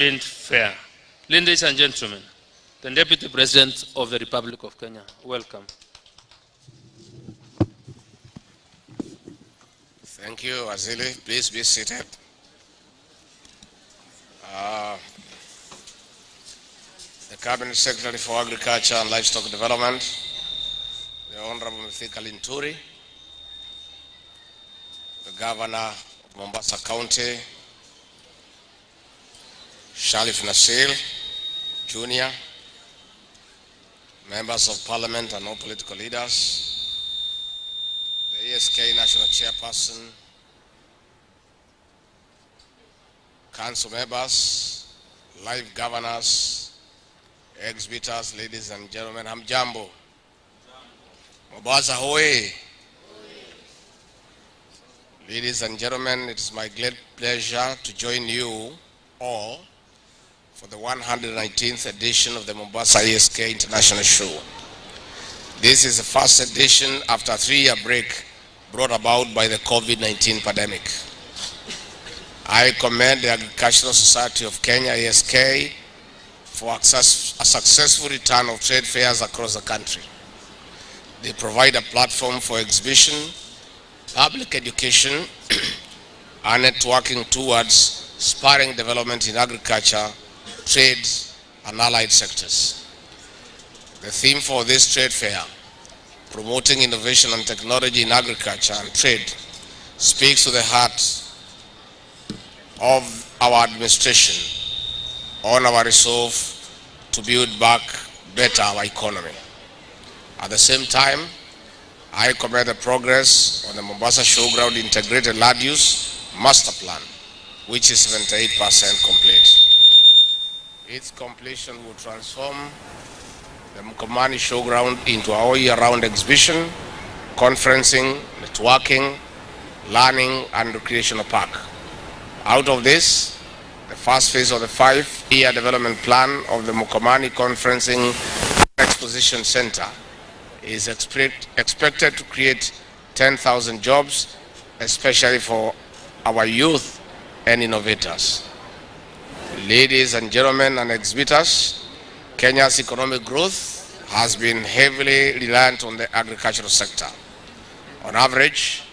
Fair. Ladies and gentlemen, the Deputy President of the Republic of Kenya, welcome. Thank you, Azili. Please be seated. The Cabinet Secretary for Agriculture and Livestock Development, the Honorable Mithika Linturi, the Governor of Mombasa County, Sharif Nasil, Jr., members of Parliament and all political leaders, the ESK National Chairperson, Council members, live governors, exhibitors, ladies and gentlemen, hamjambo. Mombasa hoye. Ladies and gentlemen, it is my great pleasure to join you all for the 119th edition of the Mombasa ESK International Show. This is the first edition after a 3-year break brought about by the COVID-19 pandemic. I commend the Agricultural Society of Kenya, ESK, for a successful return of trade fairs across the country. They provide a platform for exhibition, public education, and networking towards spurring development in agriculture, trade, and allied sectors. The theme for this trade fair, promoting innovation and technology in agriculture and trade, speaks to the heart of our administration on our resolve to build back better our economy. At the same time, I commend the progress on the Mombasa Showground Integrated Land Use Master Plan, which is 78% complete. Its completion will transform the Mkomani Showground into a all-year-round exhibition, conferencing, networking, learning, and recreational park. Out of this, the first phase of the 5-year development plan of the Mkomani Conferencing Exposition Center is expected to create 10,000 jobs, especially for our youth and innovators. Ladies and gentlemen and exhibitors, Kenya's economic growth has been heavily reliant on the agricultural sector. On average,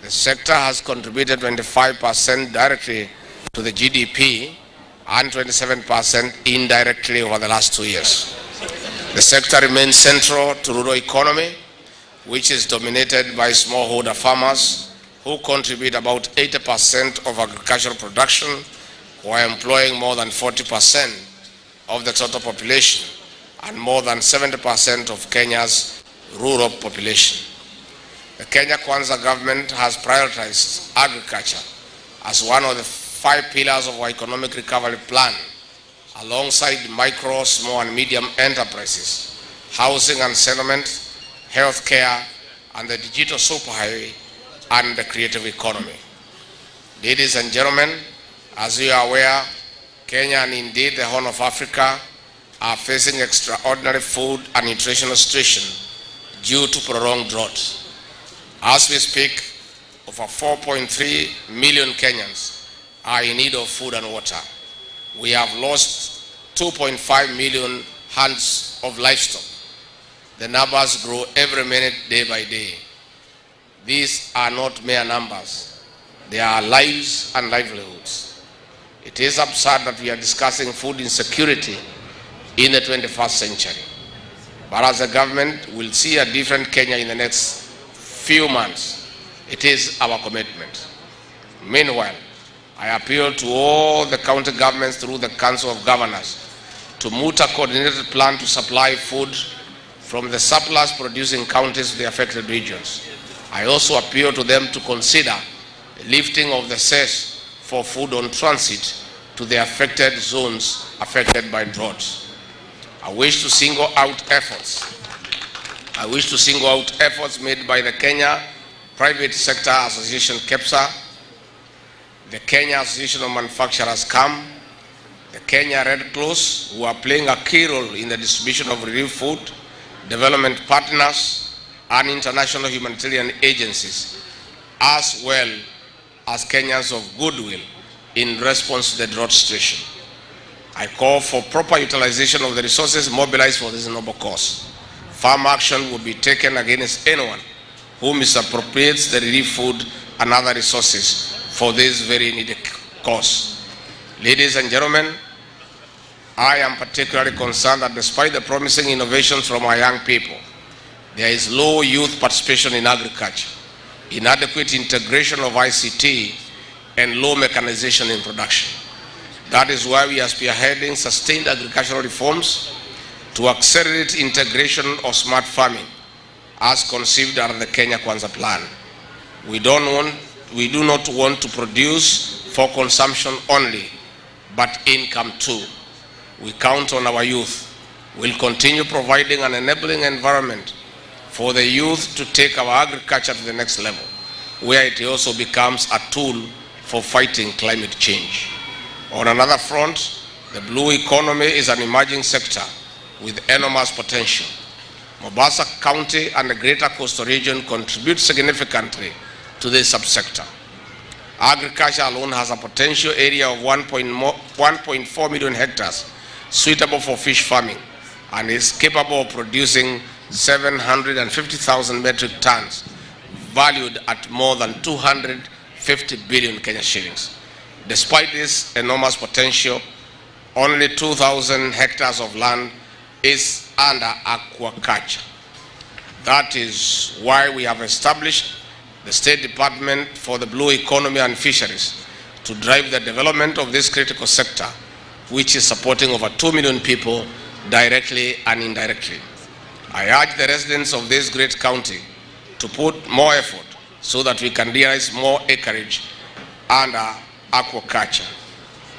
the sector has contributed 25% directly to the GDP and 27% indirectly over the last 2 years. The sector remains central to rural economy, which is dominated by smallholder farmers who contribute about 80% of agricultural production while employing more than 40% of the total population and more than 70% of Kenya's rural population. The Kenya Kwanza government has prioritized agriculture as one of the 5 pillars of our economic recovery plan, alongside micro, small and medium enterprises, housing and settlement, healthcare, and the digital superhighway and the creative economy. Ladies and gentlemen, as you are aware, Kenya and indeed the Horn of Africa are facing extraordinary food and nutritional situation due to prolonged drought. As we speak, over 4.3 million Kenyans are in need of food and water. We have lost 2.5 million hands of livestock. The numbers grow every minute, day by day. These are not mere numbers. They are lives and livelihoods. It is absurd that we are discussing food insecurity in the 21st century. But as a government, we'll see a different Kenya in the next few months. It is our commitment. Meanwhile, I appeal to all the county governments through the Council of Governors to moot a coordinated plan to supply food from the surplus producing counties to the affected regions. I also appeal to them to consider the lifting of the cess for food on transit to the affected zones affected by droughts. I wish to single out efforts made by the Kenya Private Sector Association, KEPSA, the Kenya Association of Manufacturers, CAM, the Kenya Red Cross, who are playing a key role in the distribution of relief food, development partners, and international humanitarian agencies, as well as Kenyans of goodwill in response to the drought situation. I call for proper utilization of the resources mobilized for this noble cause. Firm action will be taken against anyone who misappropriates the relief food and other resources for this very needed cause. Ladies and gentlemen, I am particularly concerned that despite the promising innovations from our young people, there is low youth participation in agriculture, inadequate integration of ICT, and low mechanization in production. That is why we are spearheading sustained agricultural reforms to accelerate integration of smart farming as conceived under the Kenya Kwanza plan. We do not want to produce for consumption only, but income too. We count on our youth. We'll continue providing an enabling environment for the youth to take our agriculture to the next level, where it also becomes a tool for fighting climate change. On another front, the blue economy is an emerging sector with enormous potential. Mombasa County and the Greater Coastal Region contribute significantly to this subsector. Agriculture alone has a potential area of 1.4 million hectares suitable for fish farming and is capable of producing 750,000 metric tons, valued at more than 250 billion Kenya shillings. Despite this enormous potential, only 2,000 hectares of land is under aquaculture. That is why we have established the State Department for the Blue Economy and Fisheries to drive the development of this critical sector, which is supporting over 2 million people directly and indirectly. I urge the residents of this great county to put more effort so that we can realize more acreage under aquaculture.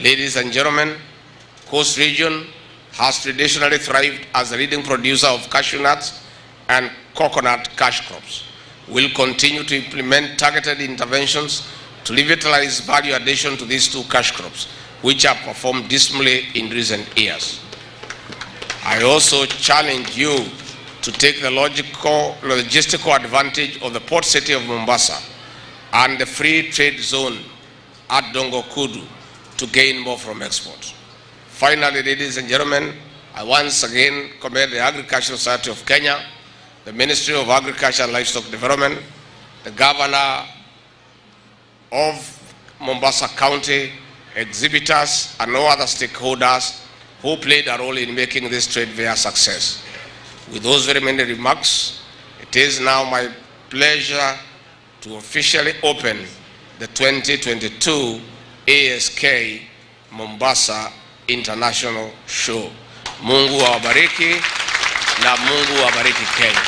Ladies and gentlemen, Coast Region has traditionally thrived as a leading producer of cashew nuts and coconut cash crops. We'll continue to implement targeted interventions to revitalize value addition to these two cash crops, which have performed dismally in recent years. I also challenge you to take the logistical advantage of the port city of Mombasa and the free trade zone at Dongo Kudu to gain more from export. Finally, ladies and gentlemen, I once again commend the Agricultural Society of Kenya, the Ministry of Agriculture and Livestock Development, the Governor of Mombasa County, exhibitors, and all other stakeholders who played a role in making this trade fair a success. With those very many remarks, it is now my pleasure to officially open the 2022 ASK Mombasa International Show. Mungu awabariki na Mungu awabariki Kenya.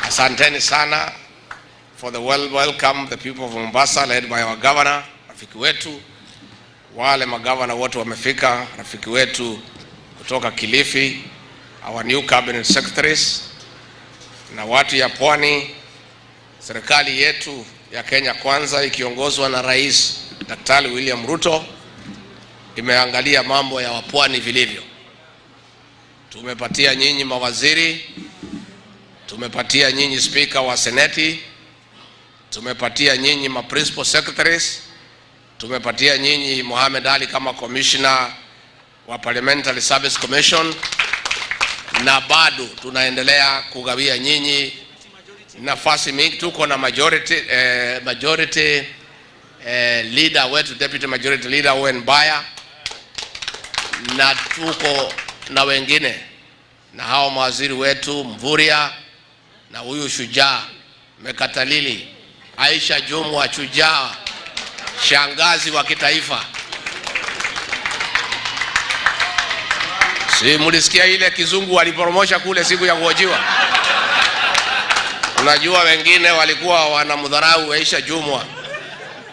Asanteni sana for the welcome the people of Mombasa led by our governor, rafiki wetu. Wale magavana wote wamefika, rafiki wetu kutoka Kilifi, our new cabinet secretaries, na watu ya Pwani. Serikali yetu ya Kenya Kwanza ikiongozwa na Rais Daktari William Ruto imeangalia mambo ya wapwani vilivyo. Tumepatia nyinyi mawaziri, tumepatia nyinyi speaker wa seneti, tumepatia nyinyi ma principal secretaries, tumepatia nyinyi Mohamed Ali kama commissioner wa Parliamentary Service Commission, na bado tunaendelea kugawia nyinyi nafasi mingi. Tuko na majority leader wetu, deputy majority leader Owen Baya, na tuko na wengine, na hao mawaziri wetu Mvuria na huyu shujaa Mekatalili, Aisha Jumwa shujaa, shangazi wa kitaifa. Si mulisikia ile kizungu walipromosha kule siku ya kuhojiwa? Unajua wengine walikuwa wanamdharau Aisha Jumwa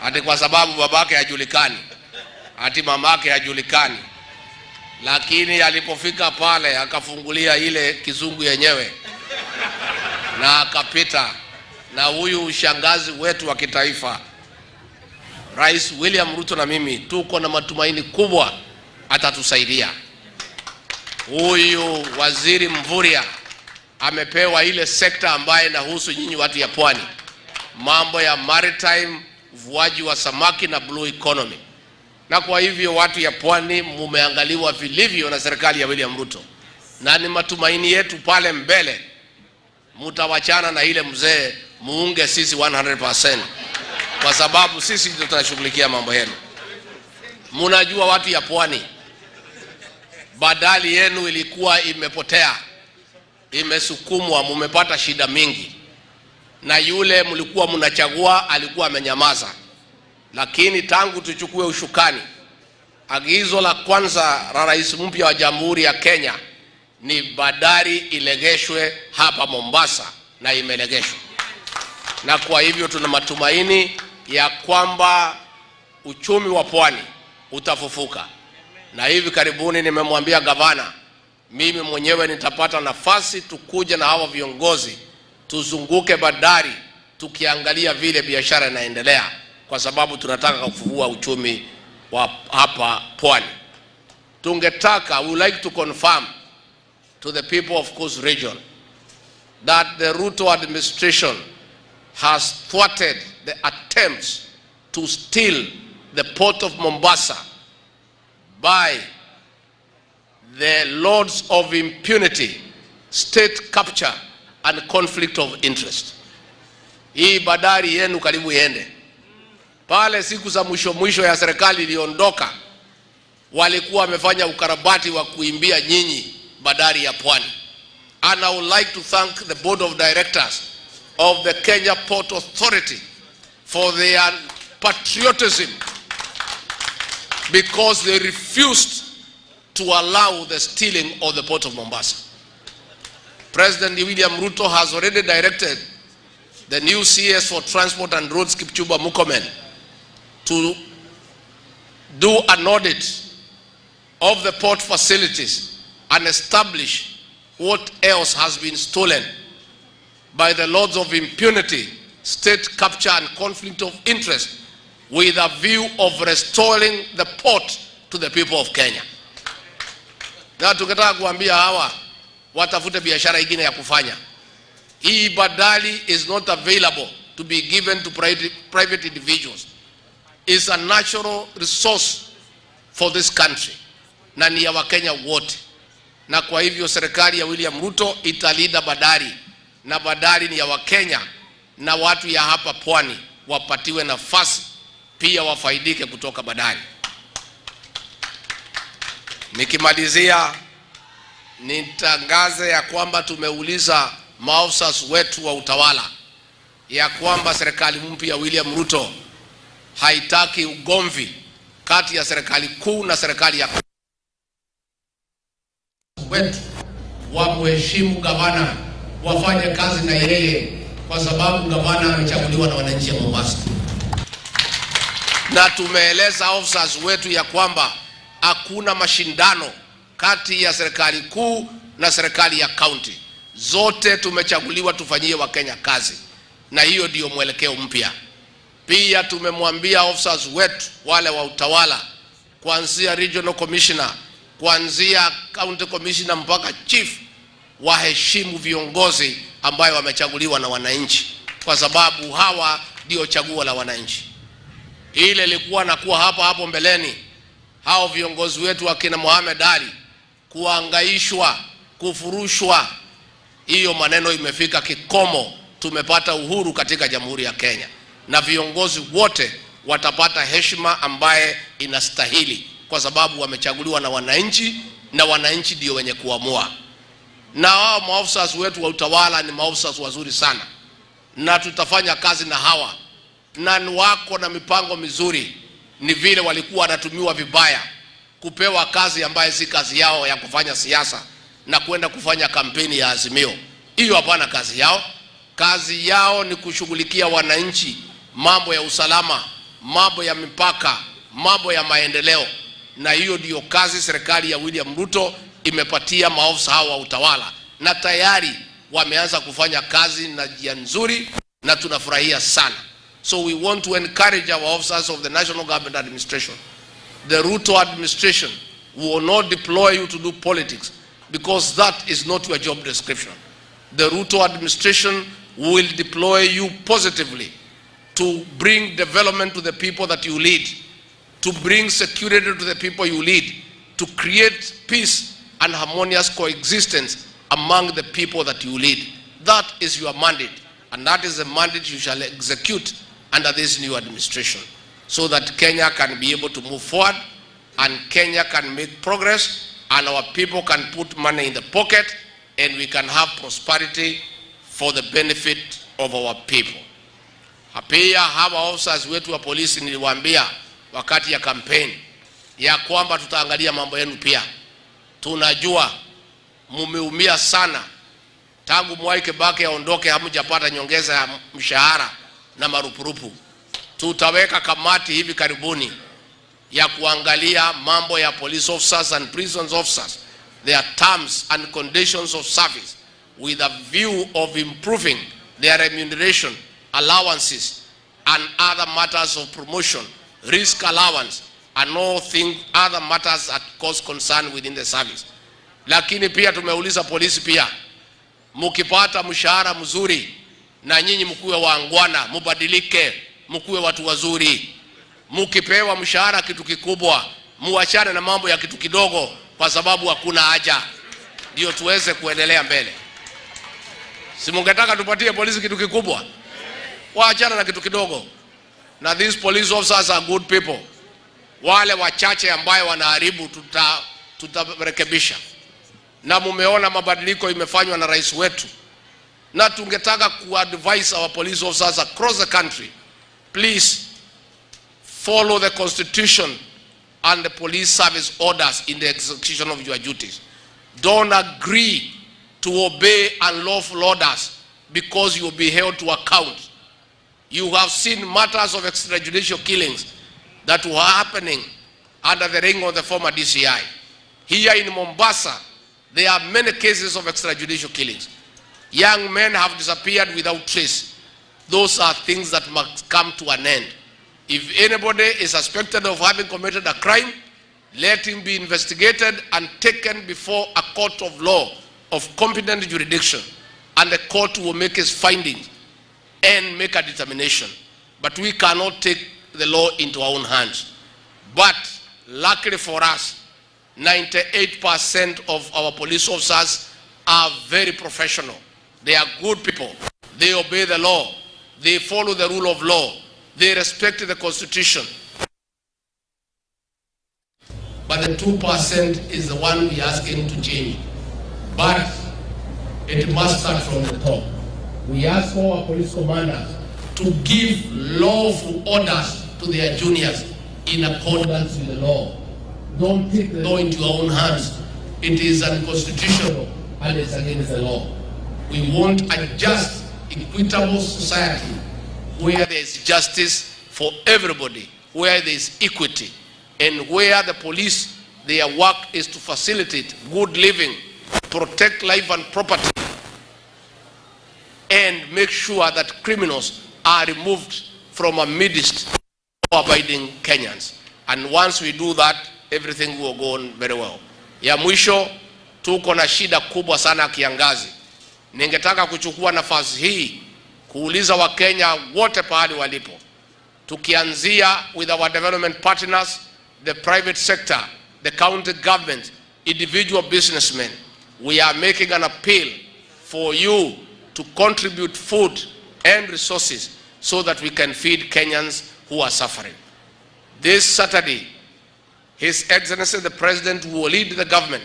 ati kwa sababu babake hajulikani, ati mamake hajulikani. Lakini alipofika pale akafungulia ile kizungu yenyewe na akapita. Na huyu shangazi wetu wa kitaifa Rais William Ruto na mimi tuko na matumaini kubwa atatusaidia. Huyu waziri Mvuria amepewa ile sekta ambaye inahusu nyinyi watu ya Pwani, mambo ya maritime, uvuaji wa samaki na blue economy. Na kwa hivyo watu ya Pwani mumeangaliwa vilivyo na serikali ya William Ruto, na ni matumaini yetu pale mbele mutawachana na ile mzee, muunge sisi 100%, kwa sababu sisi ndio tunashughulikia mambo yenu. Munajua watu ya Pwani, badali yenu ilikuwa imepotea, imesukumwa, mumepata shida mingi, na yule mlikuwa mnachagua alikuwa amenyamaza. Lakini tangu tuchukue ushukani, agizo la kwanza la rais mpya wa Jamhuri ya Kenya ni bandari ilegeshwe hapa Mombasa, na imelegeshwa. Na kwa hivyo tuna matumaini ya kwamba uchumi wa Pwani utafufuka. Na hivi karibuni nimemwambia gavana, mimi mwenyewe nitapata nafasi tukuja na hawa viongozi tuzunguke bandari tukiangalia vile biashara inaendelea, kwa sababu tunataka kufufua uchumi wa hapa Pwani. Tungetaka, we would like to confirm to the people of Coast Region that the Ruto administration has thwarted the attempts to steal the port of Mombasa by the lords of impunity, state capture and conflict of interest. Hii bandari yenu karibu iende. Pale siku za mwisho ya serikali iliondoka, walikuwa wamefanya ukarabati wa kuimbia nyinyi bandari ya Pwani. And I would like to thank the board of directors of the Kenya Port Authority for their patriotism, because they refused to allow the stealing of the port of Mombasa. President William Ruto has already directed the new CS for Transport and Roads, Kipchumba Murkomen, to do an audit of the port facilities and establish what else has been stolen by the lords of impunity, state capture and conflict of interest, with a view of restoring the port to the people of Kenya. Na tukitaka kuambia hawa watafute biashara ingine ya kufanya. Hii bandari is not available to be given to private individuals. It's a natural resource for this country, na ni ya Wakenya wote. Na kwa hivyo serikali ya William Ruto italinda bandari, na bandari ni ya Wakenya, na watu ya hapa Pwani wapatiwe nafasi pia wafaidike kutoka bandari. Nikimalizia, nitangaze ya kwamba tumeuliza maafisa wetu wa utawala ya kwamba serikali mpya ya William Ruto haitaki ugomvi kati ya serikali kuu na serikali ya wetu. Wamheshimu gavana, wafanye kazi na yeye, kwa sababu gavana amechaguliwa na wananchi wa Mombasa. Na tumeeleza officers wetu ya kwamba hakuna mashindano kati ya serikali kuu na serikali ya county. Zote tumechaguliwa tufanyie Wakenya kazi, na hiyo ndio mwelekeo mpya. Pia tumemwambia officers wetu wale wa utawala, kuanzia regional commissioner, kuanzia county commissioner mpaka chief, waheshimu viongozi ambayo wamechaguliwa na wananchi, kwa sababu hawa ndio chaguo la wananchi. Ile ilikuwa nakuwa hapo mbeleni, hao viongozi wetu wakina Mohamed Ali kuangaishwa, kufurushwa, hiyo maneno imefika kikomo. Tumepata uhuru katika Jamhuri ya Kenya, na viongozi wote watapata heshima ambaye inastahili, kwa sababu wamechaguliwa na wananchi, na wananchi ndio wenye kuamua. Na hao maofisa wetu wa utawala ni maofisa wazuri sana, na tutafanya kazi na hawa, na wako na mipango mizuri. Ni vile walikuwa wanatumiwa vibaya, kupewa kazi ambaye si kazi yao ya kufanya siasa na kwenda kufanya kampeni ya Azimio. Hiyo hapana kazi yao. Kazi yao ni kushughulikia wananchi, mambo ya usalama, mambo ya mipaka, mambo ya maendeleo. Na hiyo ndio kazi serikali ya William Ruto imepatia maofisa hawa wa utawala, na tayari wameanza kufanya kazi na njia nzuri, na tunafurahia sana. So we want to encourage our officers of the National Government Administration. The Ruto administration will not deploy you to do politics, because that is not your job description. The Ruto administration will deploy you positively to bring development to the people that you lead, to bring security to the people you lead, to create peace and harmonious coexistence among the people that you lead. That is your mandate, and that is the mandate you shall execute under this new administration, so that Kenya can be able to move forward, and Kenya can make progress, and our people can put money in the pocket, and we can have prosperity for the benefit of our people. Pia hawa officers wetu wa polisi niliwaambia wakati ya campaign ya kwamba tutaangalia mambo yenu pia. Tunajua mumeumia sana tangu Mwai Kibaki aondoke, hamjapata nyongeza ya mshahara na marupurupu. Tutaweka kamati hivi karibuni ya kuangalia mambo ya police officers and prisons officers, their terms and conditions of service, with a view of improving their remuneration, allowances, and other matters of promotion, risk allowance, and all things, other matters that cause concern within the service. Lakini pia tumeuliza polisi pia, mukipata mshahara mzuri, na nyinyi mkuwe waangwana, mubadilike, mkuwe watu wazuri. Mukipewa mshahara kitu kikubwa, muachane na mambo ya kitu kidogo, kwa sababu hakuna haja, ndio tuweze kuendelea mbele. Si mungetaka tupatie polisi kitu kikubwa? Waachana na kitu kidogo. Na these police officers are good people. Wale wachache ambayo wanaharibu tutarekebisha. Na mumeona mabadiliko imefanywa na rais wetu. Na tungetaka kuadvise our police officers across the country, please follow the constitution and the police service orders in the execution of your duties. Don't agree to obey unlawful orders because you will be held to account. You have seen matters of extrajudicial killings that were happening under the reign of the former DCI. Here in Mombasa, there are many cases of extrajudicial killings. Young men have disappeared without trace. Those are things that must come to an end. If anybody is suspected of having committed a crime, let him be investigated and taken before a court of law of competent jurisdiction, and the court will make its findings and make a determination. But we cannot take the law into our own hands. But luckily for us, 98% of our police officers are very professional. They are good people. They obey the law. They follow the rule of law. They respect the constitution. But the 2% is the one we are asking to change. But it must start from the top. We ask all our police commanders to give lawful orders to their juniors in accordance with the law. Don't take the law into your own hands. It is unconstitutional and it's against the law. We want a just, equitable society where there is justice for everybody, where there is equity, and where the police, their work is to facilitate good living, protect life and property, and make sure that criminals are removed from amidst law-abiding Kenyans. And once we do that, everything will go on very well. Ya mwisho, tuko na shida kubwa sana ya kiangazi. Ningetaka kuchukua nafasi hii kuuliza Wakenya wote pahali walipo, tukianzia with our development partners, the private sector, the county government, individual businessmen, we are making an appeal for you to contribute food and resources so that we can feed Kenyans who are suffering. This Saturday, His Excellency the President will lead the government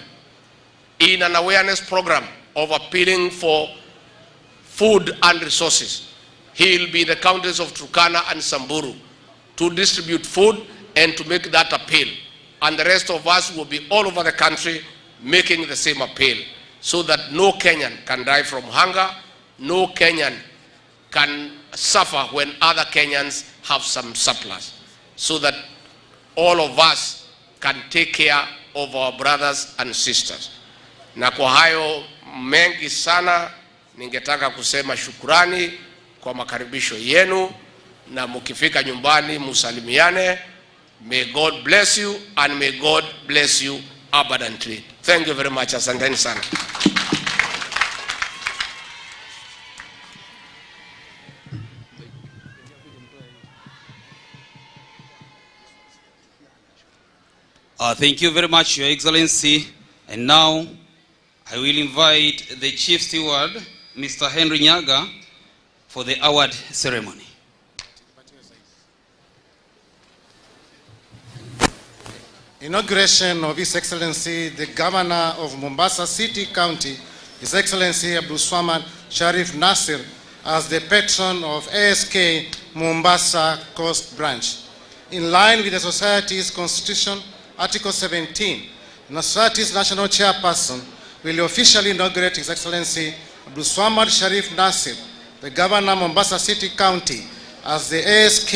in an awareness program of appealing for food and resources. He will be in the counties of Turkana and Samburu to distribute food and to make that appeal. And the rest of us will be all over the country making the same appeal, so that no Kenyan can die from hunger, no Kenyan can suffer when other Kenyans have some surplus, so that all of us can take care of our brothers and sisters. Na kwa hayo mengi sana, ningetaka kusema shukrani kwa makaribisho yenu, na mukifika nyumbani musalimiane. May God bless you, and may God bless you abundantly. Thank you very much. Asanteni sana. Thank you very much, Your Excellency. And now, I will invite the Chief Steward, Mr. Henry Nyaga, for the award ceremony. Inauguration of His Excellency, the Governor of Mombasa City County, His Excellency Abdulswamad Sharif Nasir, as the patron of ASK Mombasa Coast Branch. In line with the Society's Constitution, Article 17, the Society's National Chairperson will officially inaugurate His Excellency Abdulswamad Sharif Nasir, the Governor of Mombasa City County, as the ASK